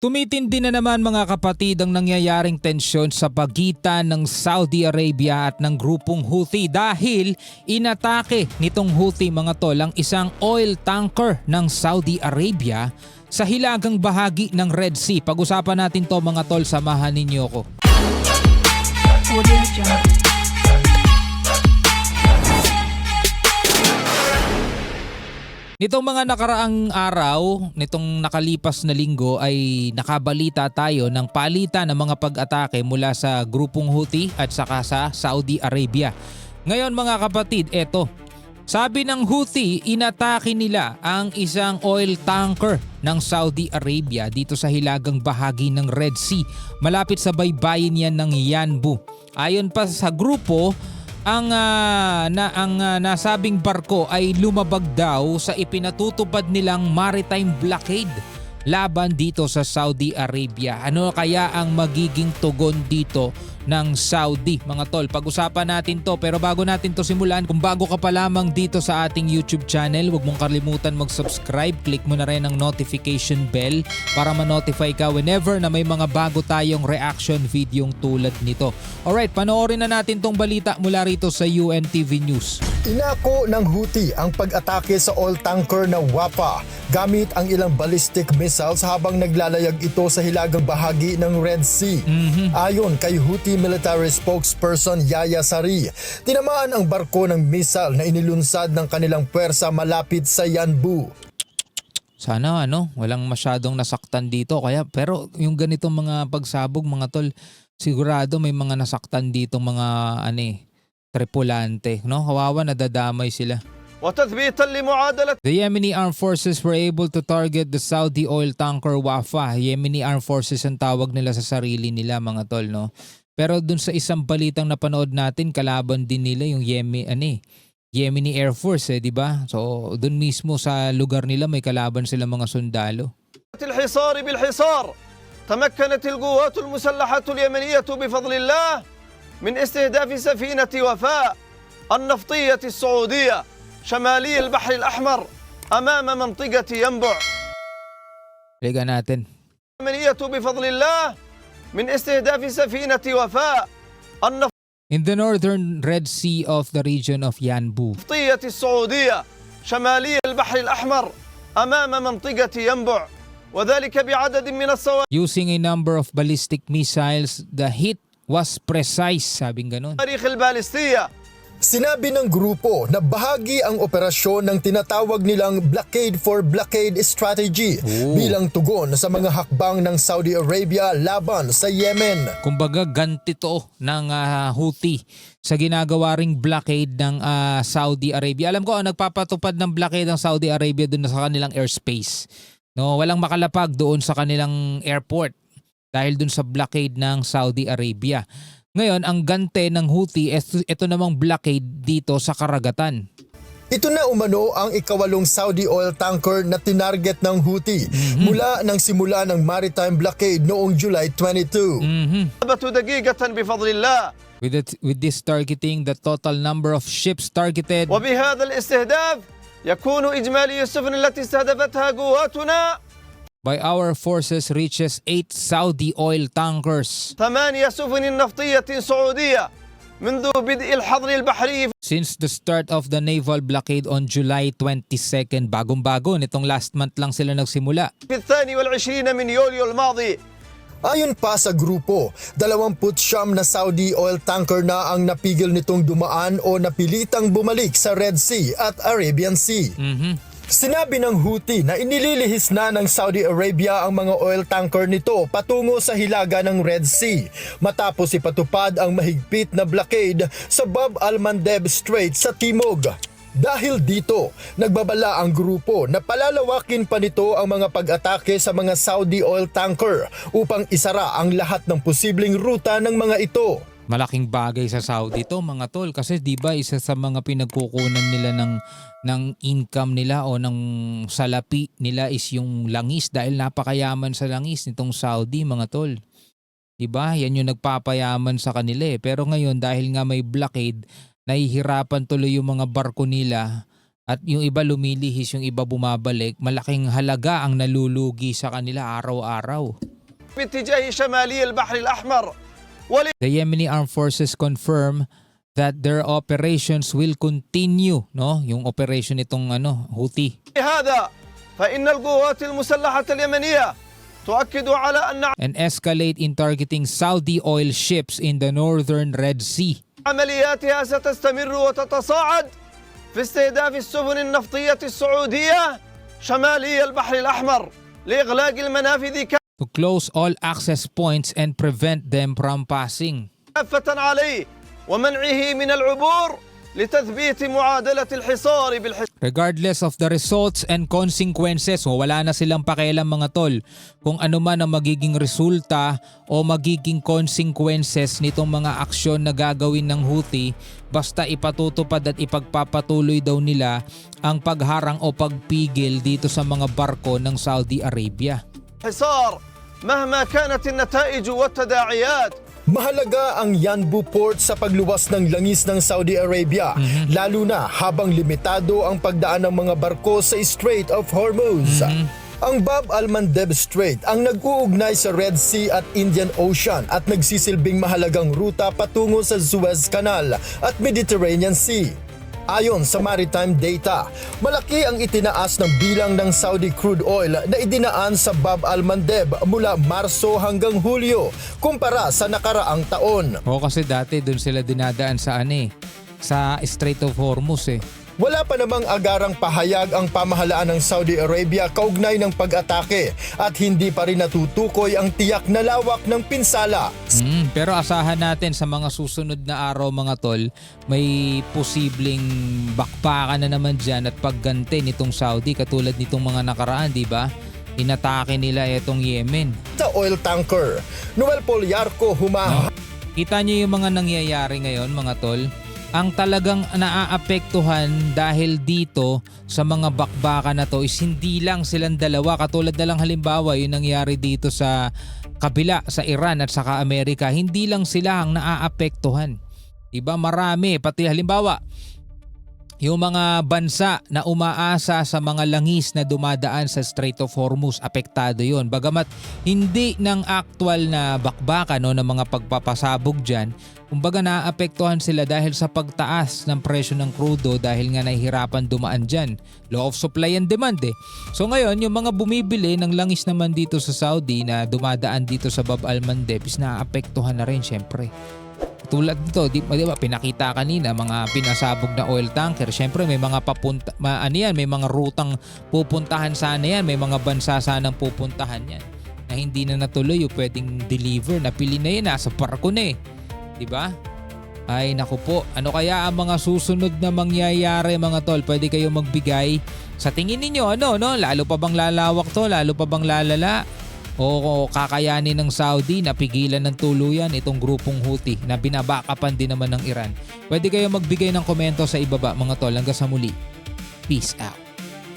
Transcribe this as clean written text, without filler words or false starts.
Tumitindi na naman mga kapatid ang nangyayaring tensyon sa pagitan ng Saudi Arabia at ng grupong Houthi dahil inatake nitong Houthi mga tol ang isang oil tanker ng Saudi Arabia sa hilagang bahagi ng Red Sea. Pag-usapan natin to mga tol, samahan ninyo ko. Nitong mga nakaraang araw, nitong nakalipas na linggo ay nakabalita tayo ng palitan ng mga pag-atake mula sa grupong Houthi at saka sa Saudi Arabia. Ngayon mga kapatid, eto. Sabi ng Houthi, inatake nila ang isang oil tanker ng Saudi Arabia dito sa hilagang bahagi ng Red Sea. Malapit sa baybayin yan ng Yanbu. Ayon pa sa grupo, ang nasabing barko ay lumabag daw sa ipinatutupad nilang maritime blockade laban dito sa Saudi Arabia. Ano kaya ang magiging tugon dito ng Saudi mga tol? Pag-usapan natin to, pero bago natin to simulan, kung bago ka pa lamang dito sa ating YouTube channel, huwag mong kalimutan mag-subscribe. Click mo na rin ang notification bell para ma-notify ka whenever na may mga bago tayong reaction videong tulad nito. Alright, panoorin na natin tong balita mula rito sa UNTV News. Inako ng Houthi ang pag-atake sa oil tanker na Wafa gamit ang ilang ballistic missiles habang naglalayag ito sa hilagang bahagi ng Red Sea. Ayon kay Houthi military spokesperson Yahya Saree, tinamaan ang barko ng missile na inilunsad ng kanilang puwersa malapit sa Yanbu. Sana walang masyadong nasaktan dito, pero yung ganitong mga pagsabog mga tol, sigurado may mga nasaktan dito mga tripulante, no? Kawawa, nadadamay sila. The Yemeni Armed Forces were able to target the Saudi oil tanker Wafa. Yemeni Armed Forces ang tawag nila sa sarili nila mga tol, no? Pero dun sa isang balitang napanood natin, kalaban din nila yung Yemeni Air Force, di ba? So dun mismo sa lugar nila may kalaban sila mga sundalo. الحصار بالحصار تمكنت القوات المسلحة اليمنية بفضل الله من استهداف سفينة وفاء النفطية السعودية شمالي البحر الأحمر أمام منطقة ينبع. Liga natin. اليمنية بفضل الله من استهداف سفينة وفاء In the northern Red Sea of the region of Yanbu. النفطية السعودية شمالي البحر الأحمر أمام منطقة ينبع وذلك بعدد من الصواريخ. Using a number of ballistic missiles, the hit was precise, sabing ganun. البالستية. Sinabi ng grupo na bahagi ang operasyon ng tinatawag nilang blockade for blockade strategy bilang tugon sa mga hakbang ng Saudi Arabia laban sa Yemen. Kumbaga ganti to ng Houthi sa ginagawa ring blockade ng Saudi Arabia. Alam ko ang nagpapatupad ng blockade ng Saudi Arabia doon sa kanilang airspace. No, walang makalapag doon sa kanilang airport dahil doon sa blockade ng Saudi Arabia. Ngayon, ang gante ng Houthi, ito namang blockade dito sa karagatan. Ito na umano ang ikawalong Saudi oil tanker na tinarget ng Houthi mula nang simula ng maritime blockade noong July 22. دقيقة بفضل الله. With this targeting, the total number of ships targeted وبهذا الاستهداف يكون إجمالي السفن التي استهدفتها قواتنا by our forces reaches 8 Saudi oil tankers. 8 سفن نفطية سعودية منذ بدء الحظر البحري Since the start of the naval blockade on July 22nd, bagong-bago, nitong last month lang sila nagsimula. في 22 من يوليو الماضي. Ayon pa sa grupo, 29 na Saudi oil tanker na ang napigil nitong dumaan o napilitang bumalik sa Red Sea at Arabian Sea. Sinabi ng Houthi na inililihis na ng Saudi Arabia ang mga oil tanker nito patungo sa hilaga ng Red Sea matapos ipatupad ang mahigpit na blockade sa Bab al-Mandeb Strait sa Timog. Dahil dito, nagbabala ang grupo na palalawakin pa nito ang mga pag-atake sa mga Saudi oil tanker upang isara ang lahat ng posibleng ruta ng mga ito. Malaking bagay sa Saudi to mga tol, kasi di ba isa sa mga pinagkukunan nila ng income nila o ng salapi nila is yung langis, dahil napakayaman sa langis nitong Saudi mga tol. Di ba? Yan yung nagpapayaman sa kanila Pero ngayon dahil nga may blockade, nahihirapan tuloy yung mga barko nila at yung iba lumilihis, yung iba bumabalik, malaking halaga ang nalulugi sa kanila araw-araw. باتجاه شمالي البحر الأحمر. The Yemeni Armed Forces confirm that their operations will continue, no? Yung operation nitong Houthi. لهذا فإن القوات المسلحة اليمنية تؤكد على أن And escalate in targeting Saudi oil ships in the northern Red Sea. عملياتها ستستمر وتتصاعد في استهداف السفن النفطية السعودية شمالي البحر الأحمر لإغلاق المنافذ To close all access points and prevent them from passing. كافة عليه ومنعه من العبور لتثبيت معادلة الحصار بالحصار. Regardless of the results and consequences, wala na silang pakialam mga tol kung ano man ang magiging resulta o magiging consequences nitong mga aksyon na gagawin ng Houthi, basta ipatutupad at ipagpapatuloy daw nila ang pagharang o pagpigil dito sa mga barko ng Saudi Arabia. حصار مهما كانت النتائج والتداعيات. Mahalaga ang Yanbu Port sa pagluwas ng langis ng Saudi Arabia, lalo na habang limitado ang pagdaan ng mga barko sa Strait of Hormuz. Ang Bab al-Mandeb Strait ang nag-uugnay sa Red Sea at Indian Ocean at nagsisilbing mahalagang ruta patungo sa Suez Canal at Mediterranean Sea. Ayon sa maritime data, malaki ang itinaas ng bilang ng Saudi crude oil na idinaan sa Bab al-Mandeb mula Marso hanggang Hulyo kumpara sa nakaraang taon. O kasi dati doon sila dinadaan sa sa Strait of Hormuz . Wala pa namang agarang pahayag ang pamahalaan ng Saudi Arabia kaugnay ng pag-atake at hindi pa rin natutukoy ang tiyak na lawak ng pinsala. Pero asahan natin sa mga susunod na araw mga tol, may posibleng bakbakan na naman dyan at pagganti nitong Saudi katulad nitong mga nakaraan, di ba? Inatake nila itong Yemen. Sa oil tanker, Noel Poliarco Kita niyo yung mga nangyayari ngayon mga tol. Ang talagang naaapektuhan dahil dito sa mga bakbakan na to is hindi lang silang dalawa. Katulad na lang halimbawa yung nangyari dito sa kabila sa Iran at saka Amerika. Hindi lang sila ang naaapektuhan. Diba marami. Pati halimbawa yung mga bansa na umaasa sa mga langis na dumadaan sa Strait of Hormuz, apektado yon. Bagamat hindi ng actual na bakbakan ng mga pagpapasabog dyan, kumbaga naapektuhan sila dahil sa pagtaas ng presyo ng krudo dahil nga nahihirapan dumaan dyan. Law of supply and demand . So ngayon, yung mga bumibili ng langis naman dito sa Saudi na dumadaan dito sa Bab al-Mandeb is naapektuhan na rin syempre. Tulad nito, di ba pinakita kanina mga pinasabog na oil tanker. Syempre may mga may mga rutang pupuntahan sana yan, may mga bansa sanang pupuntahan yan na hindi na natuloy o pwedeng deliver, napili na yan, nasa barko na . Di ba? Ay naku po, ano kaya ang mga susunod na mangyayari mga tol? Pwede kayo magbigay sa tingin ninyo lalo pa bang lalawak to, lalo pa bang lalala? O kakayanin ng Saudi na pigilan ng tuluyan itong grupong Houthi na binabakapan din naman ng Iran. Pwede kayo magbigay ng komento sa ibaba mga tol. Hanggang sa muli. Peace out.